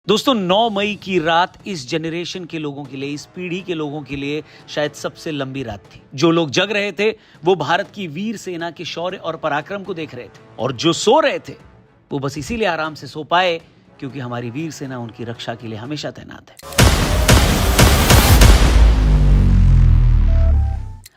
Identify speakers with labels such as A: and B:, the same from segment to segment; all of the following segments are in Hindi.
A: दोस्तों 9 मई की रात इस जनरेशन के लोगों के लिए, इस पीढ़ी के लोगों के लिए शायद सबसे लंबी रात थी। जो लोग जग रहे थे वो भारत की वीर सेना के शौर्य और पराक्रम को देख रहे थे, और जो सो रहे थे वो बस इसीलिए आराम से सो पाए क्योंकि हमारी वीर सेना उनकी रक्षा के लिए हमेशा तैनात है।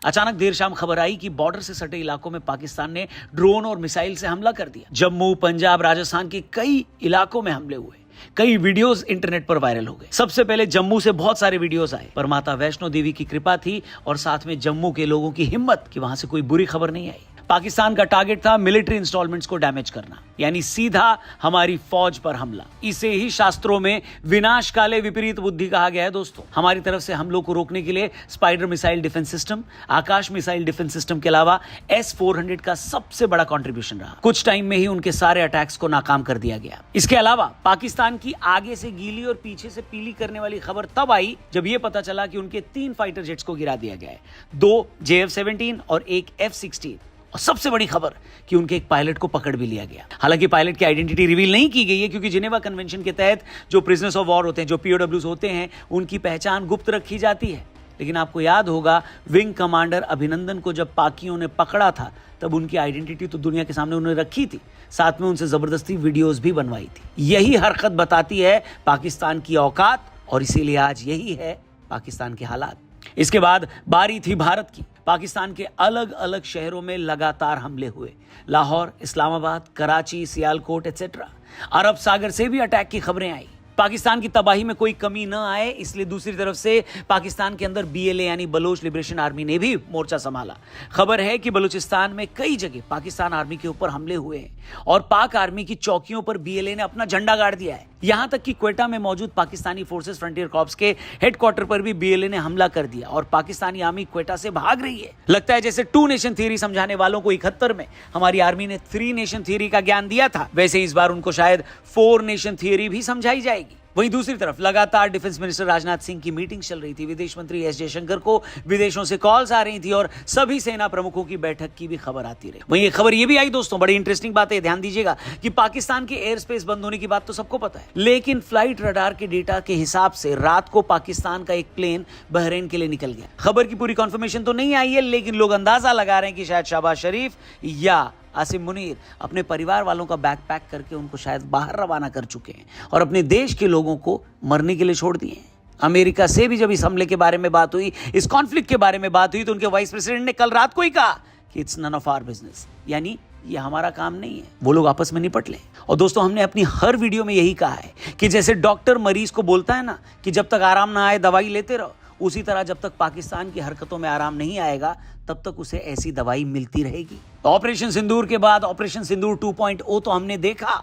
A: अचानक देर शाम खबर आई कि बॉर्डर से सटे इलाकों में पाकिस्तान ने ड्रोन और मिसाइल से हमला कर दिया। जम्मू, पंजाब, राजस्थान के कई इलाकों में हमले हुए। कई वीडियोस इंटरनेट पर वायरल हो गए। सबसे पहले जम्मू से बहुत सारे वीडियोस आए, पर माता वैष्णो देवी की कृपा थी और साथ में जम्मू के लोगों की हिम्मत कि वहां से कोई बुरी खबर नहीं आई। पाकिस्तान का टारगेट था मिलिट्री इंस्टॉलमेंट्स को डैमेज करना, यानी सीधा हमारी फौज पर हमला। इसे ही शास्त्रों में विनाशकाले विपरीत बुद्धि कहा गया है। दोस्तों, हमारी तरफ से हमलों को रोकने के लिए स्पाइडर मिसाइल डिफेंस सिस्टम, आकाश मिसाइल डिफेंस सिस्टम के अलावा S-400 का सबसे बड़ा कंट्रीब्यूशन रहा। कुछ टाइम में ही उनके सारे अटैक्स को नाकाम कर दिया गया। इसके अलावा पाकिस्तान की आगे से गीली और पीछे से पीली करने वाली खबर तब आई जब यह पता चला कि उनके 3 फाइटर जेट्स को गिरा दिया गया है, 2 JF-17 और 1 F-16। और सबसे बड़ी खबर कि उनके एक पायलट को पकड़ भी लिया गया। हालांकि पायलट की आइडेंटिटी रिवील नहीं की गई है क्योंकि जिनेवा कन्वेंशन के तहत जो प्रिजनर्स ऑफ वॉर होते हैं, जो POWs होते हैं, उनकी पहचान गुप्त रखी जाती है। लेकिन आपको याद होगा विंग कमांडर अभिनंदन को जब पाकियों ने पकड़ा था तब उनकी आइडेंटिटी तो दुनिया के सामने उन्होंने रखी थी, साथ में उनसे जबरदस्ती वीडियोस भी बनवाई थी। यही हरकत बताती है पाकिस्तान की औकात, और इसीलिए आज यही है पाकिस्तान के हालात। इसके बाद बारी थी भारत की। पाकिस्तान के अलग अलग शहरों में लगातार हमले हुए। लाहौर, इस्लामाबाद, कराची, सियालकोट एटसेट्रा। अरब सागर से भी अटैक की खबरें आई। पाकिस्तान की तबाही में कोई कमी न आए इसलिए दूसरी तरफ से पाकिस्तान के अंदर BLA यानी बलोच लिबरेशन आर्मी ने भी मोर्चा संभाला। खबर है कि बलूचिस्तान में कई जगह पाकिस्तान आर्मी के ऊपर हमले हुए हैं और पाक आर्मी की चौकियों पर BLA ने अपना झंडा गाड़ दिया है। यहां तक कि क्वेटा में मौजूद पाकिस्तानी फोर्सेस फ्रंटियर कॉर्प्स के हेडक्वार्टर पर भी BLA ने हमला कर दिया और पाकिस्तानी आर्मी क्वेटा से भाग रही है। लगता है जैसे 2 नेशन थ्योरी समझाने वालों को 71 में हमारी आर्मी ने 3 नेशन थ्योरी का ज्ञान दिया था, वैसे इस बार उनको शायद 4 नेशन थ्योरी भी समझाई जाएगी। वहीं दूसरी तरफ लगातार डिफेंस मिनिस्टर राजनाथ सिंह की मीटिंग चल रही थी। विदेश मंत्री S जयशंकर को विदेशों से कॉल्स आ रही थी और सभी सेना प्रमुखों की बैठक की भी खबर आती रही। वहीं एक खबर यह भी आई दोस्तों, बड़ी इंटरेस्टिंग बात है, ध्यान दीजिएगा कि पाकिस्तान के एयर स्पेस बंद होने की बात तो सबको पता है, लेकिन फ्लाइट रडार के डेटा के हिसाब से रात को पाकिस्तान का एक प्लेन बहरीन के लिए निकल गया। खबर की पूरी कंफर्मेशन तो नहीं आई है, लेकिन लोग अंदाजा लगा रहे हैं कि शायद शहबाज शरीफ या आसिम मुनीर अपने परिवार वालों का बैग पैक करके उनको शायद बाहर रवाना कर चुके हैं और अपने देश के लोगों को मरने के लिए छोड़ दिए हैं। अमेरिका से भी जब इस हमले के बारे में बात हुई, इस कॉन्फ्लिक्ट के बारे में बात हुई, तो उनके वाइस प्रेसिडेंट ने कल रात को ही कहा कि it's none of our business, यानी ये हमारा काम नहीं है, वो लोग आपस में निपट लें। और दोस्तों, हमने अपनी हर वीडियो में यही कहा है कि जैसे डॉक्टर मरीज को बोलता है ना कि जब तक आराम ना आए दवाई लेते रहो, उसी तरह जब तक पाकिस्तान की हरकतों में आराम नहीं आएगा तब तक उसे ऐसी दवाई मिलती रहेगी। ऑपरेशन सिंदूर के बाद ऑपरेशन सिंदूर 2.0 तो हमने देखा,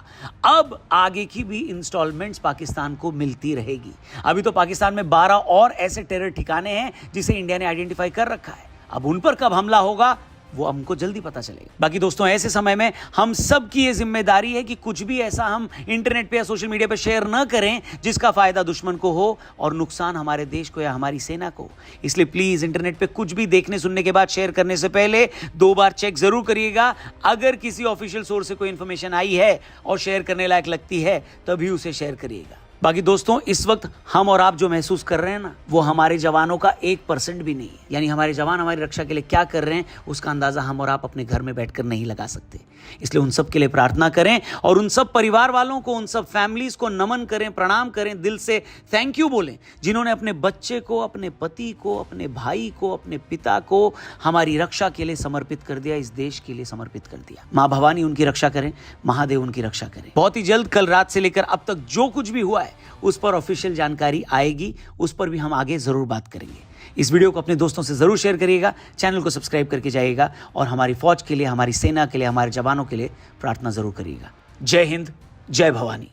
A: अब आगे की भी इंस्टॉलमेंट्स पाकिस्तान को मिलती रहेगी। अभी तो पाकिस्तान में 12 और ऐसे टेरर ठिकाने हैं जिसे इंडिया ने आइडेंटिफाई कर रखा है। अब उन पर कब हमला होगा वो हमको जल्दी पता चलेगा। बाकी दोस्तों, ऐसे समय में हम सब की ये जिम्मेदारी है कि कुछ भी ऐसा हम इंटरनेट पे या सोशल मीडिया पे शेयर न करें जिसका फायदा दुश्मन को हो और नुकसान हमारे देश को या हमारी सेना को। इसलिए प्लीज इंटरनेट पे कुछ भी देखने सुनने के बाद शेयर करने से पहले 2 बार चेक जरूर करिएगा। अगर किसी ऑफिशियल सोर्स से कोई इंफॉर्मेशन आई है और शेयर करने लायक लगती है तभी उसे शेयर करिएगा। बाकी दोस्तों, इस वक्त हम और आप जो महसूस कर रहे हैं ना, वो हमारे जवानों का 1% भी नहीं है। यानी हमारे जवान हमारी रक्षा के लिए क्या कर रहे हैं उसका अंदाजा हम और आप अपने घर में बैठकर नहीं लगा सकते। इसलिए उन सब के लिए प्रार्थना करें और उन सब परिवार वालों को, उन सब फैमिलीज को नमन करें, प्रणाम करें, दिल से थैंक यू बोलें, जिन्होंने अपने बच्चे को, अपने पति को, अपने भाई को, अपने पिता को हमारी रक्षा के लिए समर्पित कर दिया, इस देश के लिए समर्पित कर दिया। माँ भवानी उनकी रक्षा करें, महादेव उनकी रक्षा करें। बहुत ही जल्द कल रात से लेकर अब तक जो कुछ भी हुआ है उस पर ऑफिशियल जानकारी आएगी, उस पर भी हम आगे जरूर बात करेंगे। इस वीडियो को अपने दोस्तों से जरूर शेयर करिएगा, चैनल को सब्सक्राइब करके जाइएगा और हमारी फौज के लिए, हमारी सेना के लिए, हमारे जवानों के लिए प्रार्थना जरूर करिएगा। जय हिंद, जय भवानी।